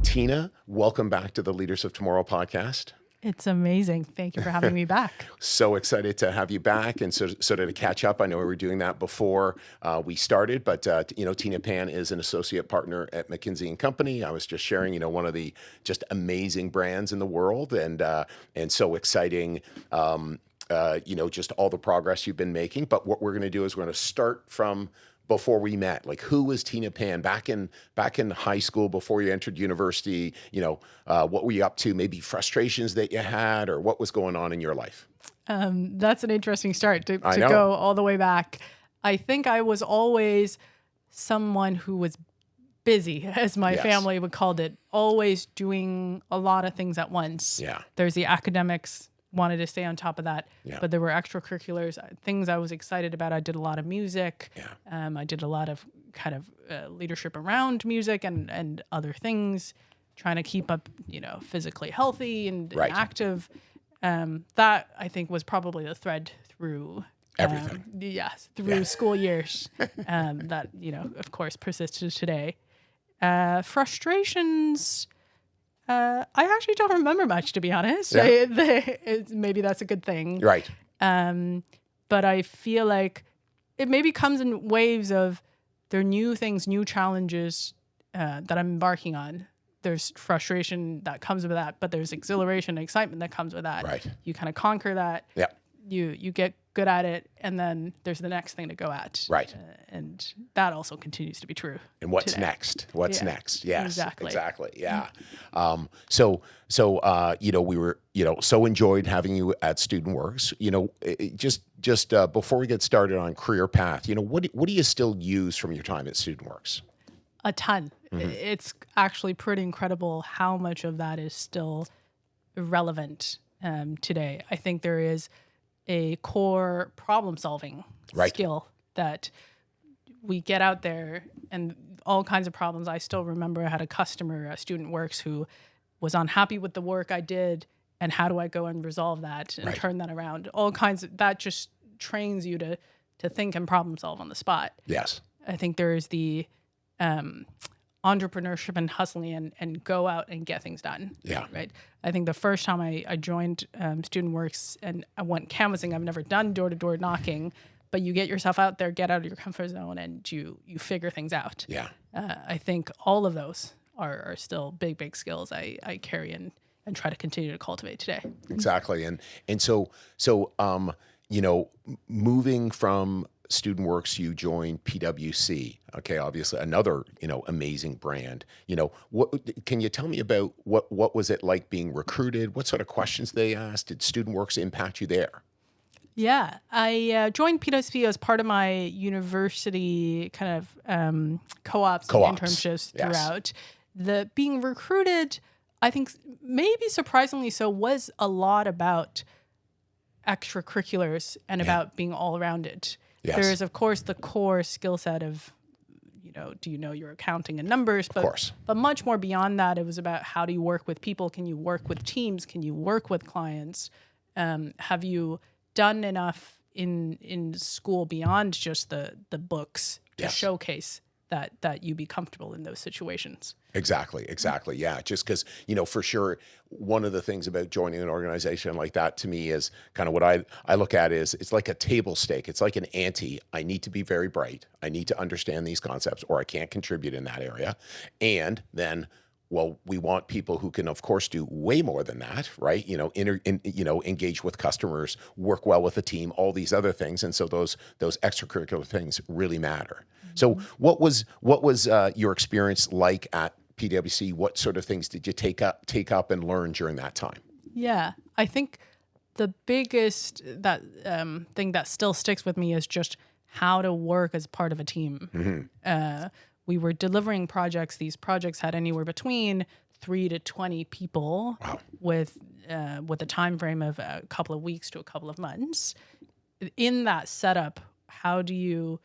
Tina, welcome back to the Leaders of Tomorrow podcast. It's amazing. Thank you for having me back. So excited to have you back and sort of to catch up. I know we were doing that before we started, but Tina Pan is an associate partner at McKinsey Company. I was just sharing, one of the just amazing brands in the world, and so exciting. Just all the progress you've been making. But what we're going to do is we're going to start from before we met. Like, who was Tina Pan back in high school before you entered university? What were you up to? Maybe frustrations that you had, or what was going on in your life? That's an interesting start to go all the way back. I think I was always someone who was busy, as my family would call it, always doing a lot of things at once. Yeah. There's the academics, wanted to stay on top of that, Yeah. but there were extracurriculars, things I was excited about. I did a lot of music. Yeah. I did a lot of kind of leadership around music and other things, trying to keep up, physically healthy and active. That I think was probably the thread through everything. Through school years, that, of course, persisted today. Frustrations, I actually don't remember much, to be honest. Yeah. Maybe that's a good thing. Right. But I feel like it maybe comes in waves of there are new things, new challenges that I'm embarking on. There's frustration that comes with that, but there's exhilaration and excitement that comes with that. Right. You kind of conquer that. Yeah. You get good at it, and then there's the next thing to go at. Right. And that also continues to be true. And what's today. Next? What's next? Yes, exactly. Yeah. So we were, so enjoyed having you at StudentWorks. Just before we get started on career path, what do you still use from your time at StudentWorks? A ton. Mm-hmm. It's actually pretty incredible how much of that is still relevant today. I think there is a core problem-solving skill that we get out there, and all kinds of problems. I still remember I had a customer at StudentWorks who was unhappy with the work I did, and how do I go and resolve that and turn that around? All kinds of that just trains you to think and problem solve on the spot. Yes. I think there is the entrepreneurship and hustling and go out and get things done. Yeah. Right. I think the first time I joined StudentWorks and I went canvassing, I've never done door-to-door knocking, but you get yourself out there, get out of your comfort zone, and you figure things out. Yeah. I think all of those are still big skills I carry and try to continue to cultivate today. Exactly. And so moving from StudentWorks, you joined PwC. Okay, obviously another amazing brand. What can you tell me about what was it like being recruited? What sort of questions they asked? Did StudentWorks impact you there? Yeah, I joined PwC as part of my university kind of co-ops and internships throughout. The being recruited, I think maybe surprisingly so, was a lot about extracurriculars and about being all around it. Yes. There is, of course, the core skill set of, do you know your accounting and numbers? But, of course. But much more beyond that, it was about how do you work with people? Can you work with teams? Can you work with clients? Have you done enough in school beyond just the books to showcase that you be comfortable in those situations? Exactly. Yeah. Just because, for sure, one of the things about joining an organization like that to me is kind of what I look at is it's like a table stake. It's like an ante. I need to be very bright. I need to understand these concepts or I can't contribute in that area. And then, well, we want people who can, of course, do way more than that, right? Engage with customers, work well with a team, all these other things. And so those extracurricular things really matter. So what was your experience like at PwC? What sort of things did you take up and learn during that time? Yeah, I think the biggest thing that still sticks with me is just how to work as part of a team. Mm-hmm. We were delivering projects. These projects had anywhere between 3 to 20 people with a time frame of a couple of weeks to a couple of months. In that setup, how do you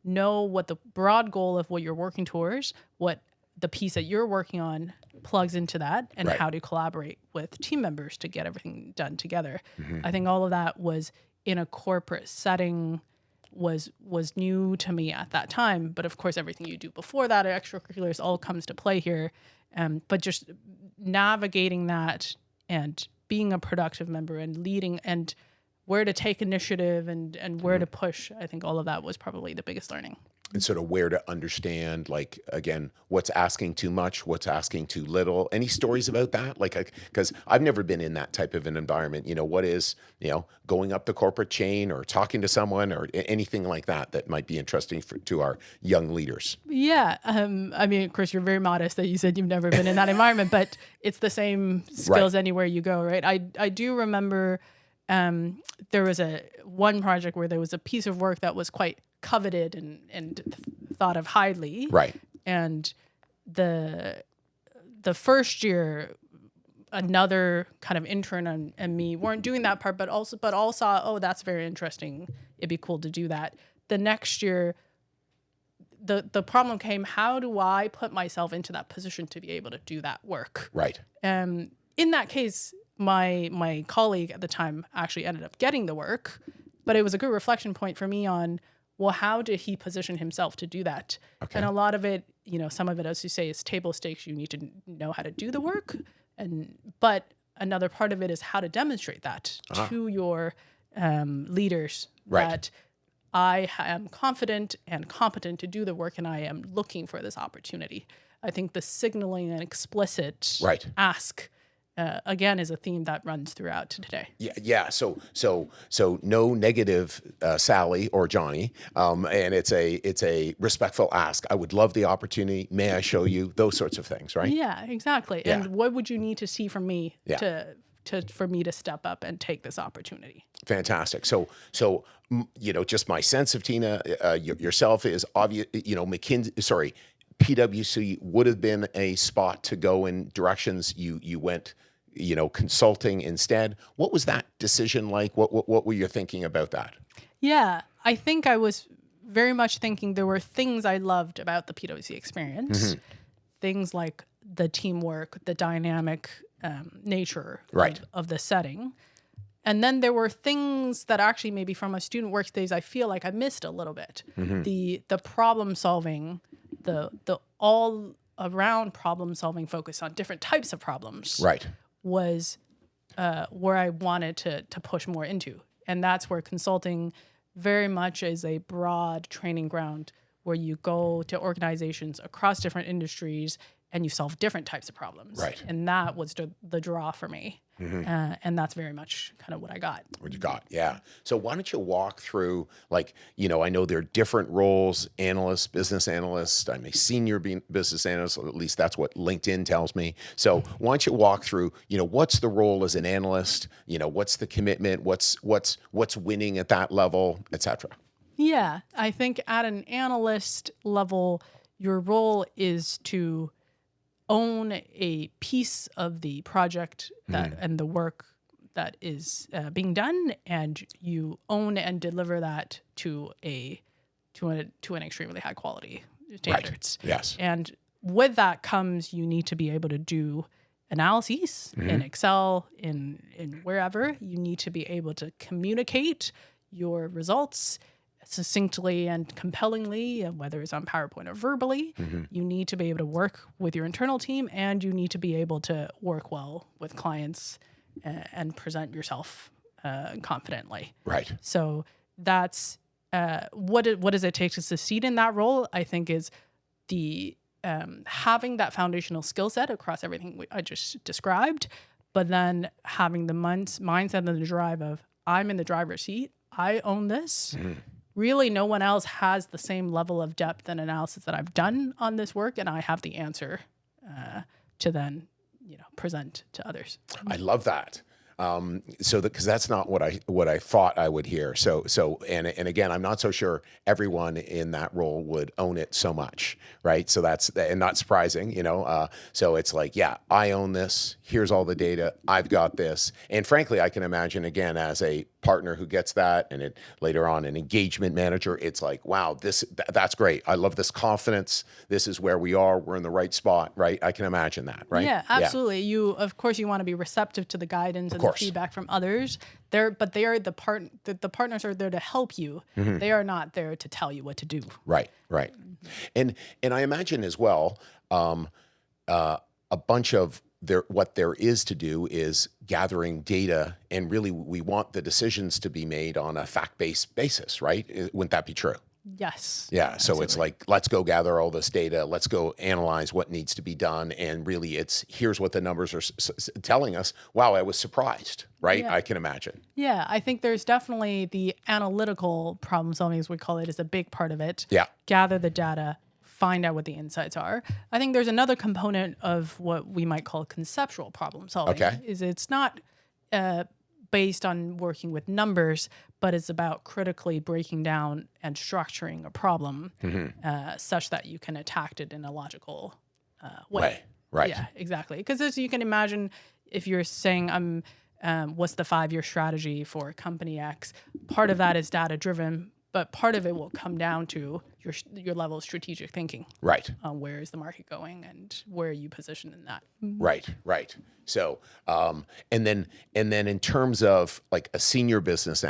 know what the broad goal of what you're working towards, what the piece that you're working on plugs into that, and how to collaborate with team members to get everything done together? Mm-hmm. I think all of that was in a corporate setting was new to me at that time. But of course, everything you do before that, extracurriculars, all comes to play here. But just navigating that and being a productive member and leading and where to take initiative and where to push, I think all of that was probably the biggest learning. And sort of where to understand, like, again, what's asking too much, what's asking too little. Any stories about that? Like, because I've never been in that type of an environment. What is, going up the corporate chain or talking to someone or anything like that might be interesting to our young leaders. Yeah. I mean, of course, you're very modest that you said you've never been in that environment, but it's the same skills anywhere you go, right? I do remember there was one project where there was a piece of work that was quite coveted and thought of highly. Right. And the first year, another kind of intern and me weren't doing that part, but all saw, oh, that's very interesting. It'd be cool to do that. The next year, the problem came, how do I put myself into that position to be able to do that work? Right. In that case, my colleague at the time actually ended up getting the work, but it was a good reflection point for me on, well, how did he position himself to do that? Okay. And a lot of it, some of it, as you say, is table stakes. You need to know how to do the work. But another part of it is how to demonstrate that to your leaders, that I am confident and competent to do the work and I am looking for this opportunity. I think the signaling and explicit ask again, is a theme that runs throughout today. Yeah. So no negative, Sally or Johnny, and it's a respectful ask. I would love the opportunity. May I show you? Those sorts of things, right? Yeah, exactly. Yeah. And what would you need to see from me for me to step up and take this opportunity? Fantastic. So just my sense of Tina, yourself is obvious. PwC would have been a spot to go in directions. You went, consulting instead. What was that decision like? What were you thinking about that? Yeah, I think I was very much thinking there were things I loved about the PwC experience. Things like the teamwork, the dynamic nature of the setting. And then there were things that actually maybe from my student work days, I feel like I missed a little bit. The problem solving, the all around problem solving focus on different types of problems was where I wanted to push more into. And that's where consulting very much is a broad training ground where you go to organizations across different industries and you solve different types of problems. And that was the draw for me. And that's very much kind of what I got. What you got, yeah. So why don't you walk through, I know there are different roles, analyst, business analyst, I'm a senior business analyst, at least that's what LinkedIn tells me. So why don't you walk through, what's the role as an analyst, what's the commitment, what's winning at that level, et cetera? Yeah, I think at an analyst level, your role is to own a piece of the project and the work that is being done, and you own and deliver that to an extremely high quality standards. Yes. And with that comes, you need to be able to do analyses in Excel, in wherever. You need to be able to communicate your results succinctly and compellingly, whether it's on PowerPoint or verbally. You need to be able to work with your internal team, and you need to be able to work well with clients and present yourself confidently. So that's what does it take to succeed in that role? I think is the having that foundational skill set across everything I just described, but then having the mindset and the drive of I'm in the driver's seat. I own this. Really, no one else has the same level of depth and analysis that I've done on this work, and I have the answer to then, present to others. I love that. Because that's not what I thought I would hear. And again, I'm not so sure everyone in that role would own it so much, right? So and not surprising, so it's like, yeah, I own this. Here's all the data. I've got this. And frankly, I can imagine again, as a partner who gets that, and it later on an engagement manager, it's like, wow, that's great. I love this confidence. This is where we are. We're in the right spot, right? I can imagine that, right? Yeah, absolutely. Of course, you want to be receptive to the guidance and the feedback from others. But they are the partners are there to help you. They are not there to tell you what to do. Right, right. And I imagine as well, a bunch of what there is to do is gathering data, and really we want the decisions to be made on a fact-based basis, right? Wouldn't that be true? Yes. Yeah. So absolutely. It's like, let's go gather all this data. Let's go analyze what needs to be done. And really here's what the numbers are telling us. Wow, I was surprised, right? Yeah. I can imagine. Yeah. I think there's definitely the analytical problem solving, as we call it, is a big part of it. Yeah. Gather the data, find out what the insights are. I think there's another component of what we might call conceptual problem solving. Okay. Is it's not based on working with numbers, but it's about critically breaking down and structuring a problem such that you can attack it in a logical way. Right. Yeah, exactly. Because as you can imagine, if you're saying, what's the 5-year strategy for company X, part of that is data driven, but part of it will come down to your level of strategic thinking. Right. Where is the market going and where are you positioned in that? Right. So, and then in terms of like a senior business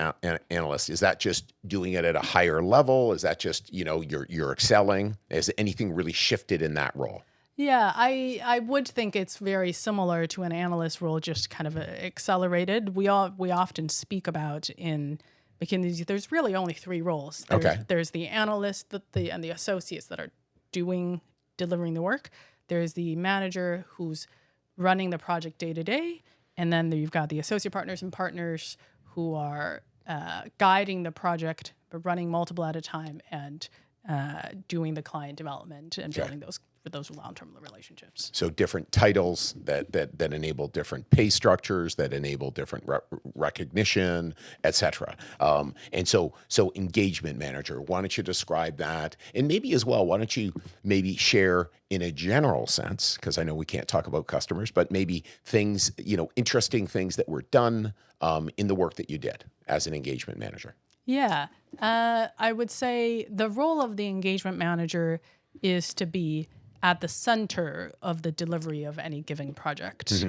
analyst, is that just doing it at a higher level? Is that just, you're excelling? Has anything really shifted in that role? Yeah, I would think it's very similar to an analyst role, just kind of accelerated. We often speak about in McKinsey, there's really only 3 roles. There's the analyst, and the associates that are delivering the work. There's the manager who's running the project day to day, and then you've got the associate partners and partners who are guiding the project, but running multiple at a time and doing the client development and building those long-term relationships. So different titles that enable different pay structures, that enable different recognition, et cetera. And so engagement manager, why don't you describe that? And maybe as well, why don't you maybe share in a general sense, because I know we can't talk about customers, but maybe things, interesting things that were done in the work that you did as an engagement manager. Yeah. I would say the role of the engagement manager is to be at the center of the delivery of any given project.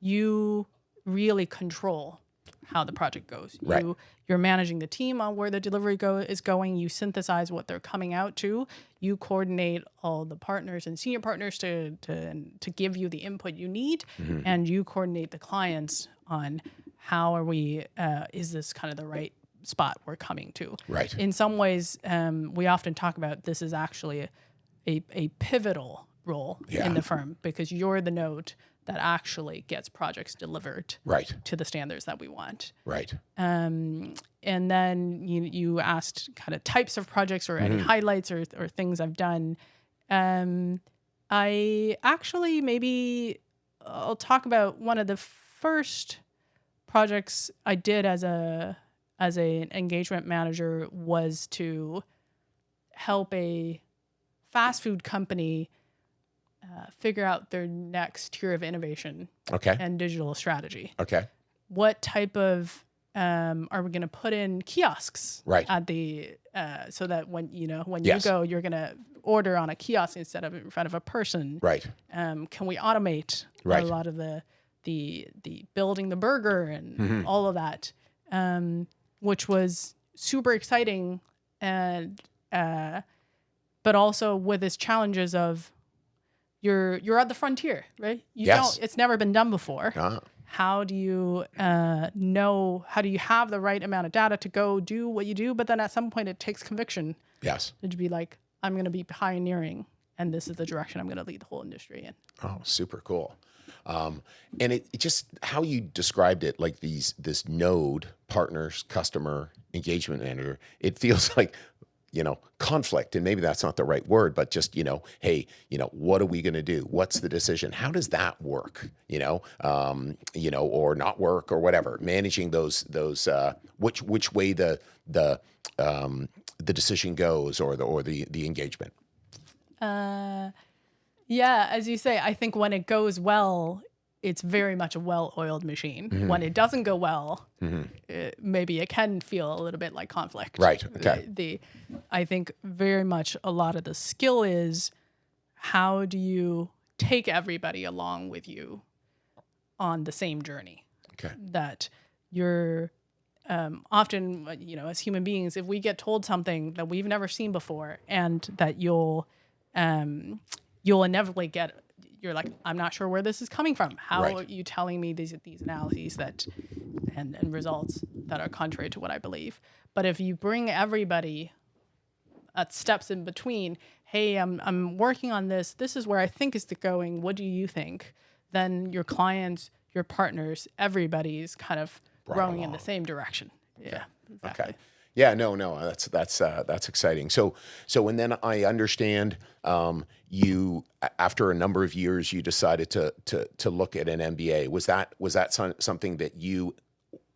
You really control how the project goes. Right. You're managing the team on where the delivery is going. You synthesize what they're coming out to. You coordinate all the partners and senior partners to give you the input you need, and you coordinate the clients on how are we. Is this kind of the right spot we're coming to? Right. In some ways, we often talk about this is actually a pivotal role in the firm, because you're the node that actually gets projects delivered to the standards that we want. Right. And then you asked kind of types of projects or any highlights or things I've done. I actually I'll talk about one of the first projects I did as an engagement manager was to help a fast food company figure out their next tier of innovation and digital strategy. Okay. What type of are we going to put in kiosks at the so that when you go, you're going to order on a kiosk instead of in front of a person. Right. Can we automate a lot of the building the burger and all of that, which was super exciting, and but also with its challenges of you're at the frontier, right? It's never been done before. How do you know? How do you have the right amount of data to go do what you do? But then at some point, it takes conviction. Yes. To be like, I'm going to be pioneering, and this is the direction I'm going to lead the whole industry in. Oh, super cool. And it just how you described it, like this node, partners, customer, engagement manager. It feels like conflict, and maybe that's not the right word, but just, hey, what are we going to do? What's the decision? How does that work? Or not work or whatever, managing those, which way the decision goes or the engagement. Yeah. As you say, I think when it goes well, it's very much a well-oiled machine. When it doesn't go well, maybe it can feel a little bit like conflict. Right. Okay. I think very much a lot of the skill is, how do you take everybody along with you on the same journey? Okay. That you're often, as human beings, if we get told something that we've never seen before, and that you'll inevitably you're like, I'm not sure where this is coming from. How are you telling me these analyses and results that are contrary to what I believe? But if you bring everybody at steps in between, hey, I'm working on this. This is where I think is going. What do you think? Then your clients, your partners, everybody's kind of rowing in the same direction. Yeah. Exactly. Okay. Yeah, no, that's exciting. So and then I understand you, after a number of years, you decided to look at an MBA. Was that something that you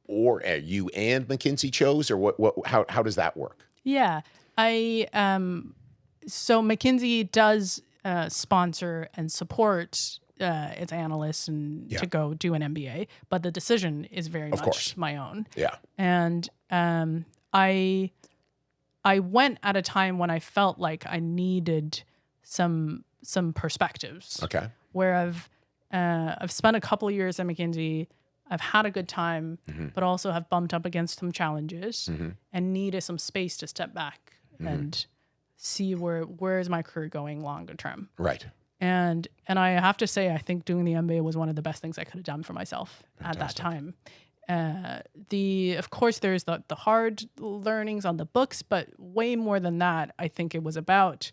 and McKinsey chose, or how does that work? Yeah, so McKinsey does sponsor and support its analysts to go do an MBA, but the decision is very much my own. Yeah, and I went at a time when I felt like I needed some perspectives. Okay. Where I've spent a couple of years at McKinsey, I've had a good time, but also have bumped up against some challenges and needed some space to step back and see where is my career going longer term. Right. And I have to say, I think doing the MBA was one of the best things I could have done for myself at that time. Of course, there's the hard learnings on the books, but way more than that, I think it was about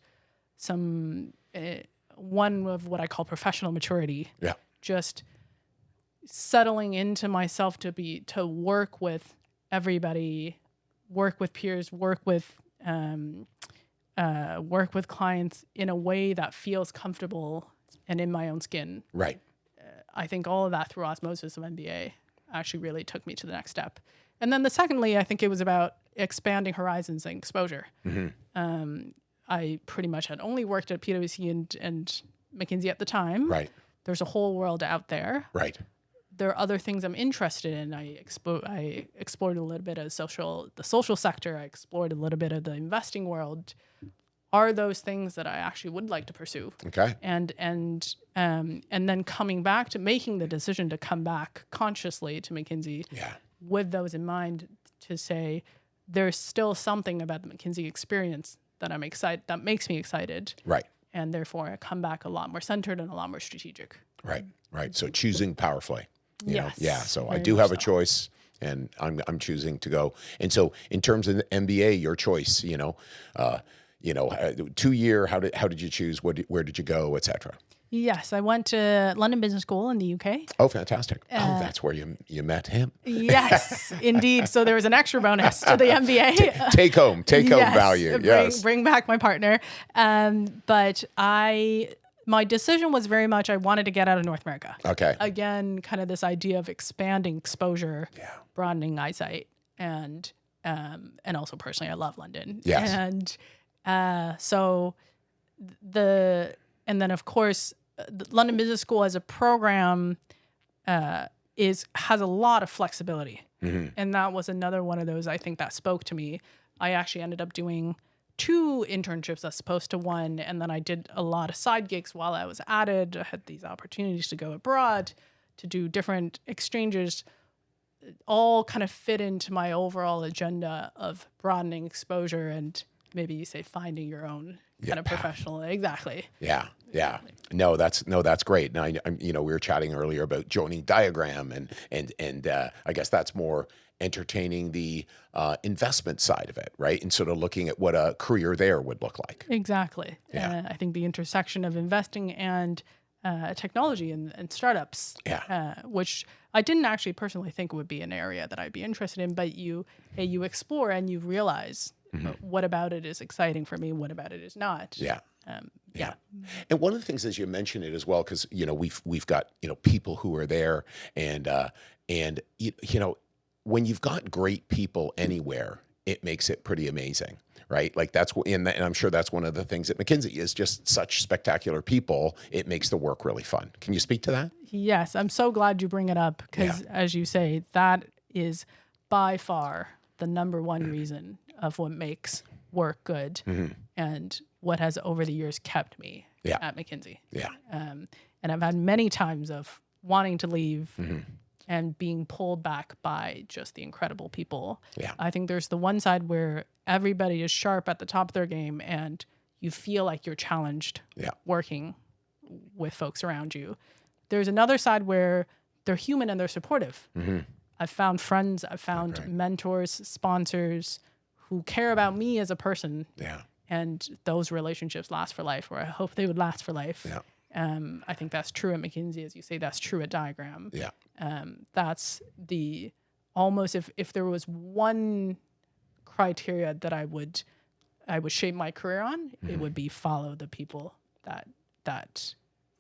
one of what I call professional maturity. Yeah. Just settling into myself to work with everybody, work with peers, work with clients in a way that feels comfortable and in my own skin. Right. I think all of that through osmosis of MBA actually really took me to the next step. And then secondly, I think it was about expanding horizons and exposure. I pretty much had only worked at PwC and McKinsey at the time. Right. There's a whole world out there. Right. There are other things I'm interested in. I explored a little bit of the social sector. I explored a little bit of the investing world. Are those things that I actually would like to pursue? Okay. And then coming back to making the decision to come back consciously to McKinsey with those in mind, to say there's still something about the McKinsey experience that that makes me excited. Right. And therefore I come back a lot more centered and a lot more strategic. Right. Right. So choosing powerfully. You know? Yeah. So I very do much have a choice, and I'm choosing to go. And so in terms of the MBA, your choice, 2 year, how did you choose? Where did you go, et cetera? Yes, I went to London Business School in the UK. Oh, fantastic. That's where you met him. Yes, indeed. So there was an extra bonus to the MBA. Take home value. Yes. Bring back my partner. But my decision was very much, I wanted to get out of North America. Okay. Again, kind of this idea of expanding exposure, broadening eyesight, and also personally, I love London. Yes. And then of course, the London Business School as a program has a lot of flexibility. And that was another one of those, I think, that spoke to me. I actually ended up doing 2 internships as opposed to 1. And then I did a lot of side gigs while I was at it. I had these opportunities to go abroad, to do different exchanges, all kind of fit into my overall agenda of broadening exposure and maybe you say finding your own kind of professional. Exactly. Yeah. Yeah. No, that's great. And we were chatting earlier about joining Diagram, and I guess that's more entertaining the investment side of it, right? And sort of looking at what a career there would look like. Exactly. Yeah. I think the intersection of investing and technology and startups, which I didn't actually personally think would be an area that I'd be interested in, but you explore and you realize what about it is exciting for me, what about it is not. Yeah. And one of the things, as you mentioned it as well, because we've got people who are there, and when you've got great people anywhere, it makes it pretty amazing, right? Like and I'm sure that's one of the things at McKinsey is just such spectacular people. It makes the work really fun. Can you speak to that? Yes, I'm so glad you bring it up because, as you say, that is by far the number one reason of what makes work good and what has over the years kept me at McKinsey. Yeah. And I've had many times of wanting to leave and being pulled back by just the incredible people. Yeah. I think there's the one side where everybody is sharp at the top of their game and you feel like you're challenged working with folks around you. There's another side where they're human and they're supportive. I've found friends, I've found mentors, sponsors who care about me as a person. Yeah. And those relationships last for life, or I hope they would last for life. Yeah. I think that's true at McKinsey, as you say, that's true at Diagram. Yeah. That's almost if there was one criteria that I would shape my career on, it would be follow the people that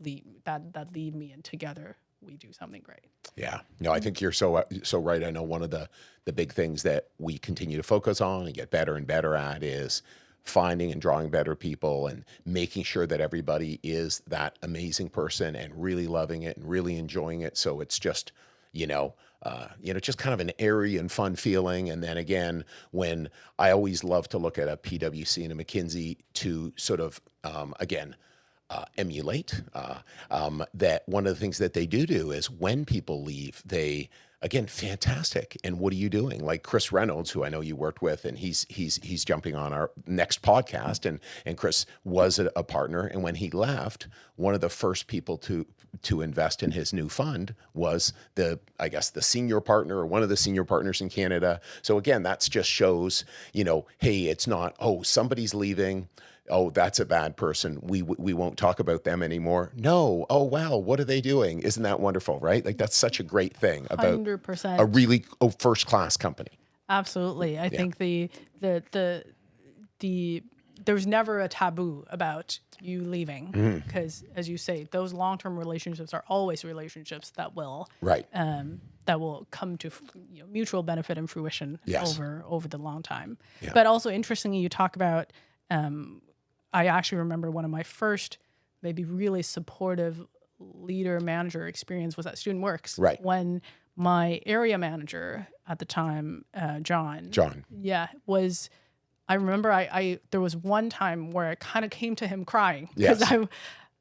lead me, and together we do something great. Yeah. No, I think you're so right. I know one of the big things that we continue to focus on and get better and better at is finding and drawing better people and making sure that everybody is that amazing person and really loving it and really enjoying it. So it's just, just kind of an airy and fun feeling. And then again, when I always love to look at a PwC and a McKinsey to sort of, emulate that one of the things that they do is when people leave, they, again, fantastic. And what are you doing? Like Chris Reynolds, who I know you worked with, and he's jumping on our next podcast. And Chris was a partner. And when he left, one of the first people to invest in his new fund was the senior partner or one of the senior partners in Canada. So again, that's just shows, hey, it's not, somebody's leaving. Oh, that's a bad person. We won't talk about them anymore. No. Oh, wow. What are they doing? Isn't that wonderful, right? Like that's such a great thing about 100%. a really first-class company. Absolutely. I think the there's never a taboo about you leaving because, as you say, those long-term relationships are always relationships that will come to mutual benefit and fruition over the long time. Yeah. But also interestingly, you talk about. I actually remember one of my first maybe really supportive leader manager experience was at Student Works. Right. When my area manager at the time, John. Yeah. I remember there was one time where I kind of came to him crying because I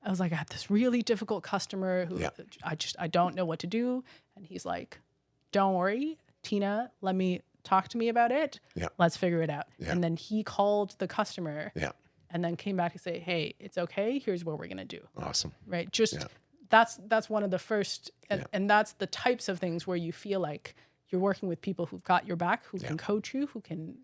was like, I have this really difficult customer who I don't know what to do. And he's like, don't worry, Tina, talk to me about it. Yeah. Let's figure it out. Yeah. And then he called the customer. Yeah. And then came back to say, hey, it's okay. Here's what we're going to do. Awesome. Right. That's one of the first, and that's the types of things where you feel like you're working with people who've got your back, who can coach you, who can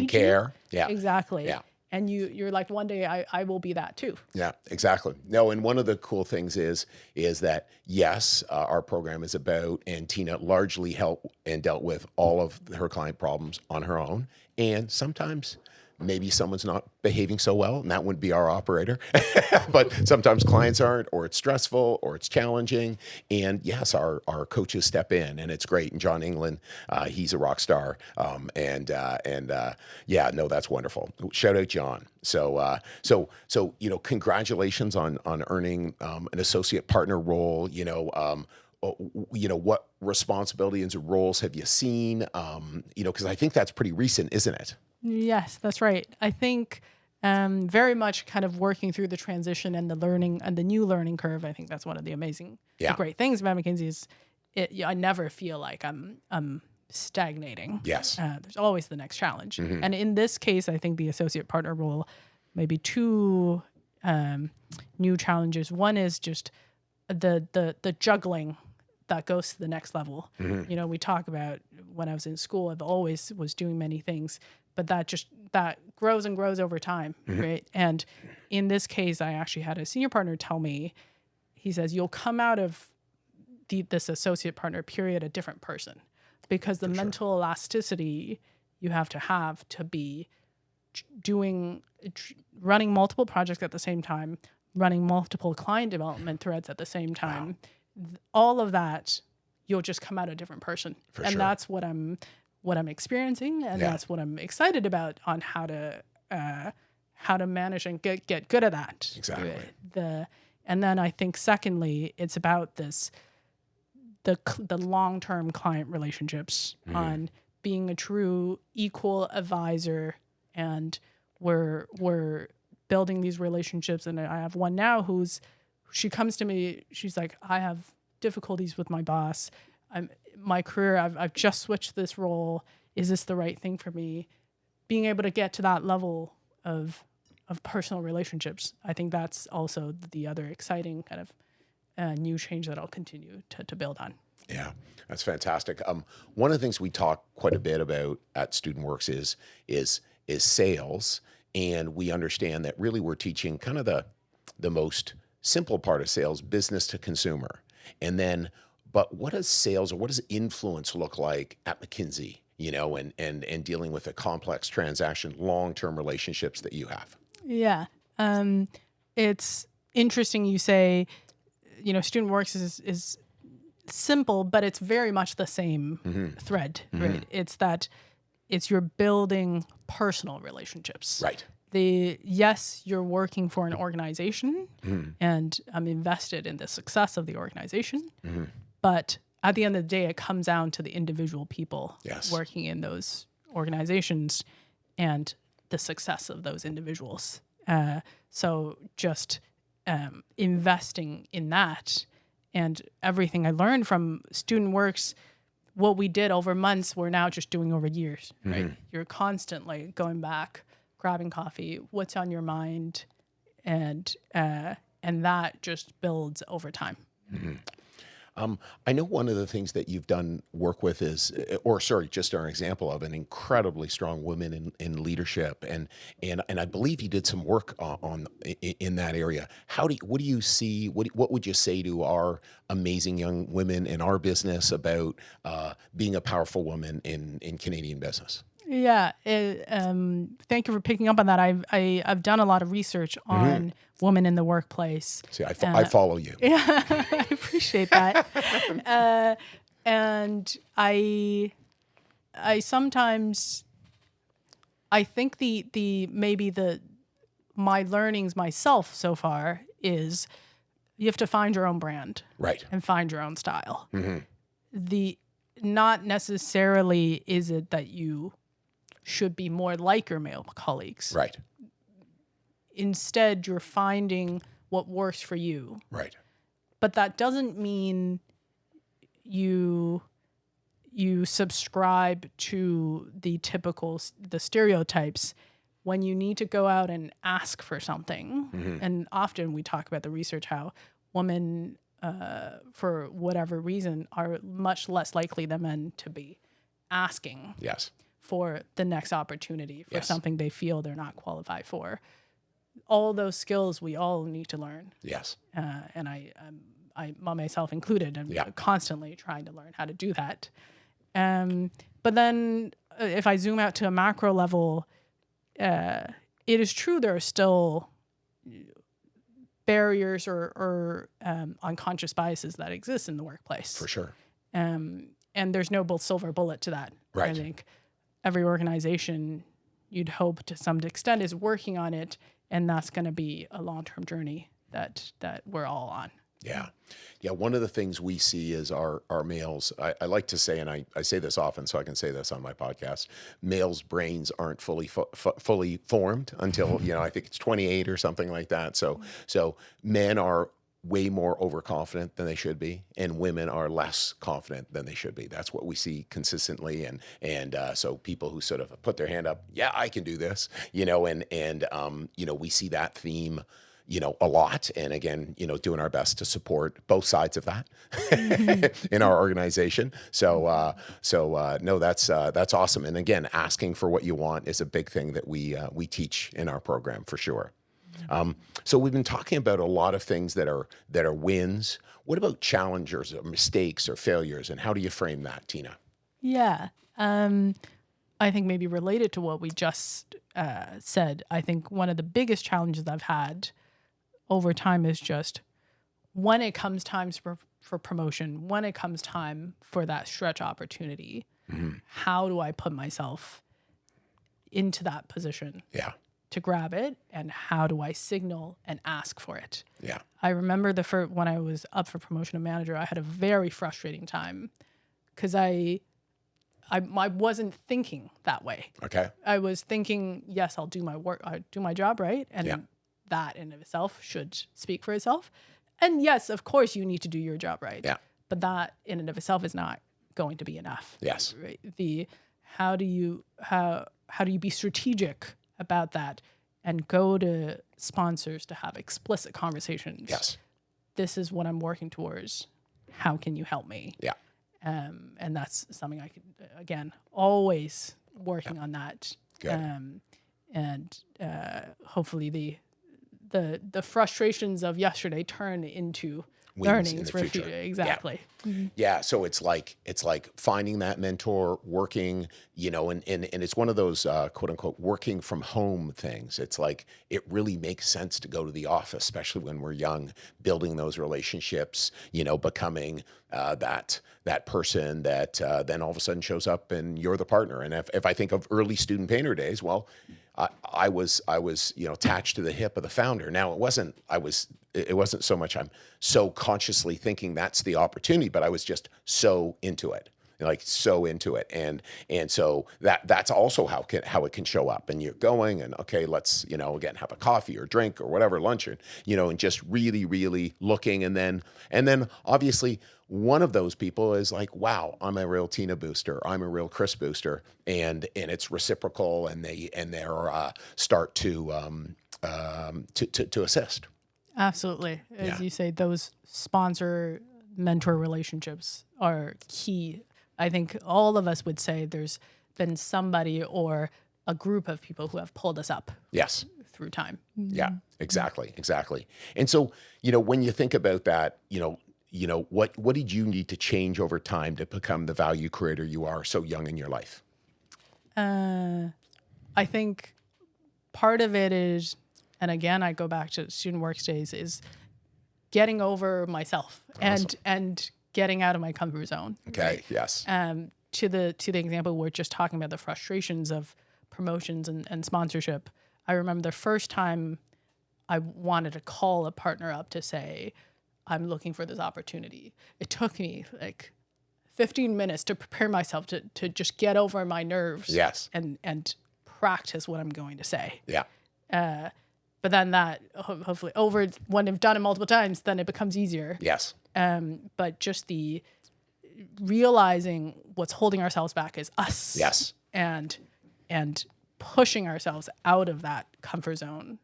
care. You. Yeah. Exactly. Yeah. And you're like, one day I will be that too. Yeah, exactly. No, and one of the cool things is that, yes, our program is about, and Tina largely helped and dealt with all of her client problems on her own. And sometimes maybe someone's not behaving so well, and that wouldn't be our operator. But sometimes clients aren't, or it's stressful, or it's challenging. And yes, our coaches step in, and it's great. And John England, he's a rock star. That's wonderful. Shout out John. So congratulations on earning an associate partner role. What responsibilities and roles have you seen? Because I think that's pretty recent, isn't it? Yes, that's right. I think very much kind of working through the transition and the learning and the new learning curve. I think that's one of the the great things about McKinsey is I never feel like I'm stagnating. Yes. There's always the next challenge. Mm-hmm. And in this case, I think the associate partner role, maybe two new challenges. One is just the juggling that goes to the next level. Mm-hmm. We talk about when I was in school, I've always was doing many things, but that grows and grows over time, right? And in this case, I actually had a senior partner tell me, he says, you'll come out of this associate partner period a different person because the mental elasticity you have to be running multiple projects at the same time, running multiple client development threads at the same time. Wow. All of that, you'll just come out a different person. That's what I'm what I'm experiencing, and that's what I'm excited about on how to manage and get good at that. Exactly. And then I think secondly, it's about the long-term client relationships on being a true equal advisor, and we're building these relationships. And I have one now she comes to me, she's like, I have difficulties with my boss. My career, I've just switched this role. Is this the right thing for me? Being able to get to that level of personal relationships, I think that's also the other exciting kind of new change that I'll continue to build on. Yeah, that's fantastic. One of the things we talk quite a bit about at StudentWorks is sales, and we understand that really we're teaching kind of the most simple part of sales, business to consumer, and then. But what does sales, or what does influence look like at McKinsey? And dealing with a complex transaction, long-term relationships that you have. Yeah, it's interesting you say, StudentWorks is simple, but it's very much the same thread, right? It's that you're building personal relationships. Right. Yes, you're working for an organization, and I'm invested in the success of the organization, but at the end of the day, it comes down to the individual people working in those organizations and the success of those individuals. So just investing in that, and everything I learned from StudentWorks, what we did over months, we're now just doing over years, right? You're constantly going back, grabbing coffee, what's on your mind, and that just builds over time. I know one of the things that you've done work with is, just an example of an incredibly strong woman in leadership, and I believe you did some work in that area. What do you see? What would you say to our amazing young women in our business about being a powerful woman in Canadian business? Yeah, thank you for picking up on that. I've done a lot of research on women in the workplace. See, I follow you. Yeah, I appreciate that. And I sometimes think my learnings myself so far is you have to find your own brand, right, and find your own style. Not necessarily is it that you should be more like your male colleagues. Right. Instead, you're finding what works for you. Right. But that doesn't mean you subscribe to the stereotypes when you need to go out and ask for something. And often we talk about the research how women, for whatever reason, are much less likely than men to be asking for the next opportunity, for something they feel they're not qualified for. All those skills we all need to learn. Yes. And I myself included, I'm constantly trying to learn how to do that. But then if I zoom out to a macro level, it is true there are still barriers or unconscious biases that exist in the workplace. For sure. And there's no silver bullet to that. Right. I think every organization, you'd hope to some extent, is working on it, and that's going to be a long-term journey that we're all on. Yeah. One of the things we see is our males, I like to say, and I say this often, so I can say this on my podcast, males' brains aren't fully formed until, I think it's 28 or something like that. So men are way more overconfident than they should be, and women are less confident than they should be. That's what we see consistently, and so people who sort of put their hand up, I can do this, and we see that theme, a lot, and again, doing our best to support both sides of that in our organization. So no, that's awesome. And again, asking for what you want is a big thing that we teach in our program for sure. So we've been talking about a lot of things that are wins. What about challenges or mistakes or failures, and how do you frame that, Tina? Yeah. I think maybe related to what we just said, I think one of the biggest challenges I've had over time is just when it comes times for promotion, when it comes time for that stretch opportunity, How do I put myself into that position Yeah. to grab it, and how do I signal and ask for it? Yeah. I remember when I was up for promotion to manager, I had a very frustrating time because I wasn't thinking that way. Okay. I was thinking, yes, I'll do my work, I do my job right, and Yeah. that in of itself should speak for itself. And yes, of course, you need to do your job right. Yeah. But that in and of itself is not going to be enough. Yes. Right? How do you be strategic about that and go to sponsors to have explicit conversations? Yes. This is what I'm working towards. How can you help me? Yeah. And that's something I could, again, always working on that. Good. And hopefully the frustrations of yesterday turn into Wins learnings in the for future. exactly. Yeah. So it's like finding that mentor, working, and it's one of those quote unquote working from home things. It's like it really makes sense to go to the office, especially when we're young, building those relationships, becoming that person that then all of a sudden shows up and you're the partner. And if I think of early student painter days, well, I was attached to the hip of the founder. Now it wasn't so much I'm so consciously thinking that's the opportunity, but I was just so into it, and so that's also how it can show up. And you're going and okay, let's again have a coffee or drink or whatever, lunch, and just really really looking, and then obviously one of those people is like, wow, I'm a real Tina booster, I'm a real Chris booster, and it's reciprocal, and they're start to assist. Absolutely. As you say, those sponsor mentor relationships are key. I think all of us would say there's been somebody or a group of people who have pulled us up. Yes. Through time. Yeah, exactly. And so, when you think about that, what did you need to change over time to become the value creator you are so young in your life? I think part of it is, and again, I go back to student works days, is getting over myself. Awesome. and getting out of my comfort zone. Okay. Right? Yes. To the example we're just talking about, the frustrations of promotions and sponsorship. I remember the first time I wanted to call a partner up to say, I'm looking for this opportunity. It took me like 15 minutes to prepare myself to just get over my nerves. Yes. And practice what I'm going to say. Yeah. But then that hopefully when I've done it multiple times, then it becomes easier. Yes. But just the realizing what's holding ourselves back is us. Yes. And pushing ourselves out of that comfort zone,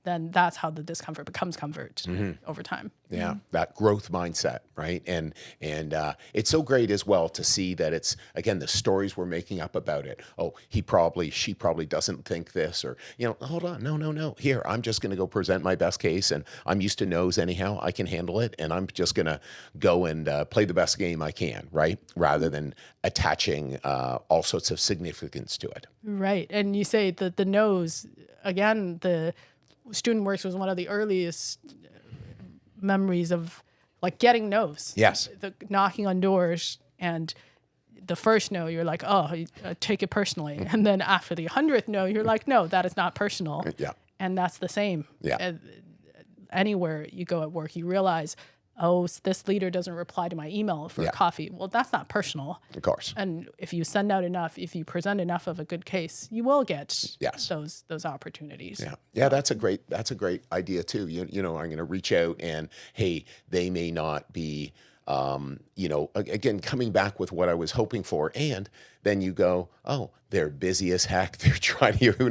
then that's how the discomfort becomes comfort over time. Yeah, that growth mindset, right? And it's so great as well to see that it's, again, the stories we're making up about it. Oh, she probably doesn't think this, or, hold on, no. Here, I'm just going to go present my best case, and I'm used to no's anyhow. I can handle it, and I'm just going to go and play the best game I can, right? Rather than attaching all sorts of significance to it. Right, and you say that the no's, again, the student works was one of the earliest memories of like getting no's. Yes. The knocking on doors, and the first no, you're like, oh, take it personally. And then after the 100th no, you're like, no, that is not personal. Yeah. And that's the same. Yeah. Anywhere you go at work, you realize, oh, this leader doesn't reply to my email for a coffee. Well, that's not personal. Of course. And if you send out enough, if you present enough of a good case, you will get those opportunities. Yeah. Yeah, that's a great idea too. I'm going to reach out and, hey, they may not be again, coming back with what I was hoping for. And then you go, oh, they're busy as heck. They're trying to, who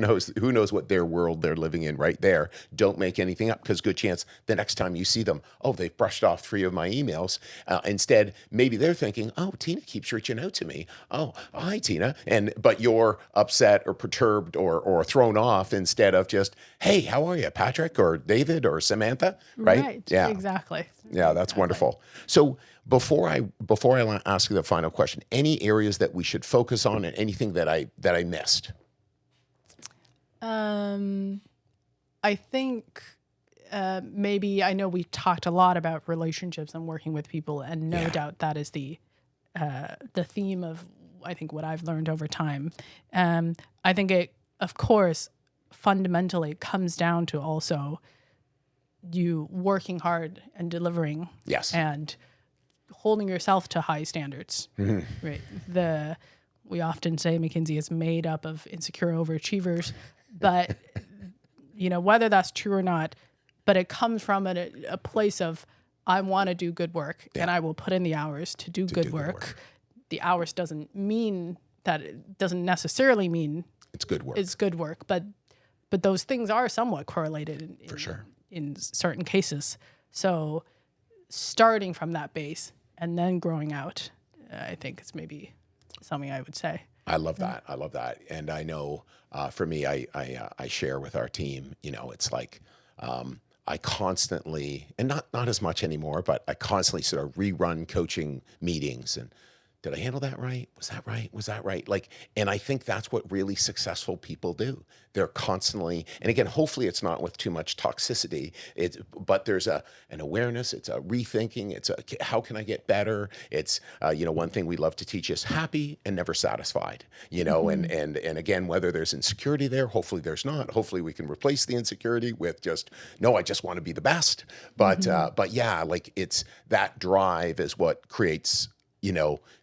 knows what their world they're living in right there. Don't make anything up, because good chance the next time you see them, oh, they've brushed off 3 of my emails. Instead, maybe they're thinking, oh, Tina keeps reaching out to me. Oh, hi, Tina. But you're upset or perturbed or thrown off, instead of just, hey, how are you, Patrick or David or Samantha? Right? Yeah. Exactly. Yeah, that's wonderful. So before I ask you the final question, any areas that we should focus on, and anything that I missed? I think maybe, I know we've talked a lot about relationships and working with people, and no doubt that is the theme of I think what I've learned over time. I think it, of course, fundamentally comes down to also you working hard and delivering. Yes. And holding yourself to high standards. Right. We often say McKinsey is made up of insecure overachievers, but whether that's true or not, but it comes from a place of I want to do good work and I will put in the hours to do good work. The hours doesn't mean that it doesn't necessarily mean it's good work. It's good work, but those things are somewhat correlated for sure in certain cases. So starting from that base and then growing out, I think it's maybe something I would say. I love that. I love that. And I know for me, I share with our team, it's like I constantly, and not as much anymore, but I constantly sort of rerun coaching meetings and did I handle that right? Was that right? Was that right? And I think that's what really successful people do. They're constantly, and again, hopefully it's not with too much toxicity, but there's an awareness, it's a rethinking, it's how can I get better? It's, one thing we love to teach is happy and never satisfied, and again, whether there's insecurity there, hopefully there's not, hopefully we can replace the insecurity with just, no, I just want to be the best. But yeah, it's that drive is what creates,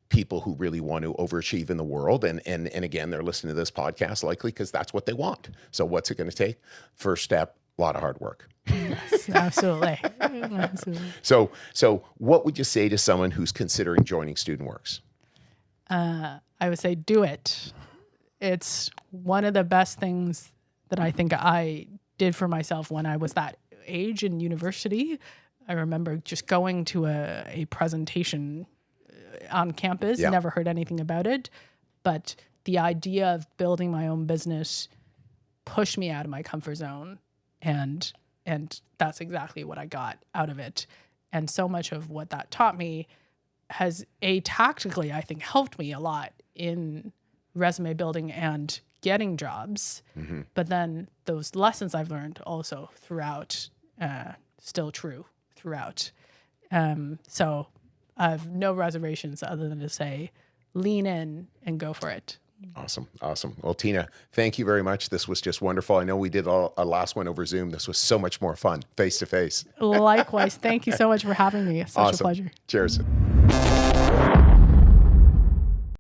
people who really want to overachieve in the world. And again, they're listening to this podcast likely because that's what they want. So what's it going to take? First step, a lot of hard work. Yes, absolutely. Absolutely. So what would you say to someone who's considering joining StudentWorks? I would say do it. It's one of the best things that I think I did for myself when I was that age in university. I remember just going to a presentation on campus, never heard anything about it. But the idea of building my own business pushed me out of my comfort zone. And that's exactly what I got out of it. And so much of what that taught me has tactically, I think, helped me a lot in resume building and getting jobs. But then those lessons I've learned also throughout, still true throughout. So I have no reservations other than to say, lean in and go for it. Awesome. Well, Tina, thank you very much. This was just wonderful. I know we did a last one over Zoom. This was so much more fun, face to face. Likewise. Thank you so much for having me. It's such a pleasure. Cheers.